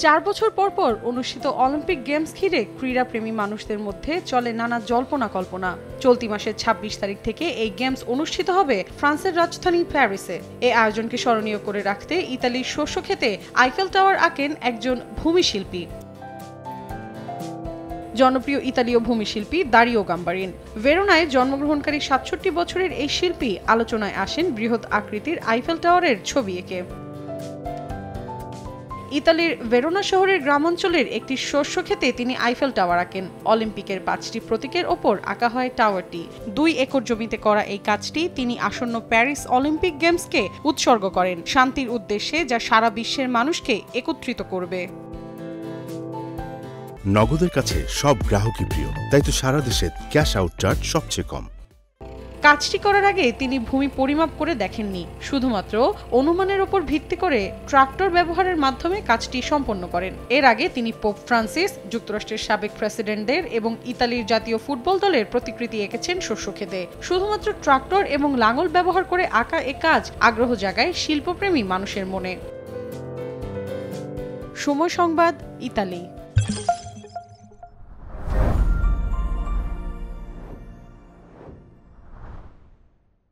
4 বছর পর পর অনুষ্ঠিত অলিম্পিক গেমস ঘিরে ক্রীড়াপ্রেমী মানুষদের মধ্যে চলে নানা জল্পনা কল্পনা। চলতি মাসের ২৬ তারিখ থেকে এই গেমস অনুষ্ঠিত হবে ফ্রান্সের রাজধানী প্যারিসে। এই আয়োজনকে স্মরণীয় করে রাখতে ইতালির শস্য ক্ষেতে আইফেল টাওয়ার আঁকেন একজন ভূমিশিল্পী। জনপ্রিয় ইতালীয় ভূমিশিল্পী দারিও গাম্বারিন। ভেরোনায় জন্মগ্রহণকারী ৬৭ বছরের এই শিল্পী আলোচনায় আসেন বৃহৎ আকৃতির আইফেল টাওয়ারের ছবি এঁকে। ইতালির ভেরোনা শহরের গ্রামাঞ্চলের একটি শস্য ক্ষেতে তিনি আইফেল টাওয়ার আঁকেন। অলিম্পিকের ৫টি প্রতীকের ওপর আঁকা হয় টাওয়ারটি। ২ একর জমিতে করা এই কাজটি তিনি আসন্ন প্যারিস অলিম্পিক গেমসকে উৎসর্গ করেন, শান্তির উদ্দেশ্যে, যা সারা বিশ্বের মানুষকে একত্রিত করবে। নগদের কাছে সব গ্রাহকই প্রিয়, তাই তো সারা দেশে ক্যাশ আউট চার্জ সবচেয়ে কম। কাজটি করার আগে তিনি ভূমি পরিমাপ করে দেখেননি, শুধুমাত্র অনুমানের উপর ভিত্তি করে ট্রাক্টর ব্যবহারের মাধ্যমে কাজটি সম্পন্ন করেন। এর আগে তিনি পোপ ফ্রান্সিস, যুক্তরাষ্ট্রের সাবেক প্রেসিডেন্টদের এবং ইতালির জাতীয় ফুটবল দলের প্রতিকৃতি এঁকেছেন শস্য ক্ষেতে। শুধুমাত্র ট্রাক্টর এবং লাঙল ব্যবহার করে আঁকা এ কাজ আগ্রহ জাগায় শিল্পপ্রেমী মানুষের মনে। সময় সংবাদ, ইতালি।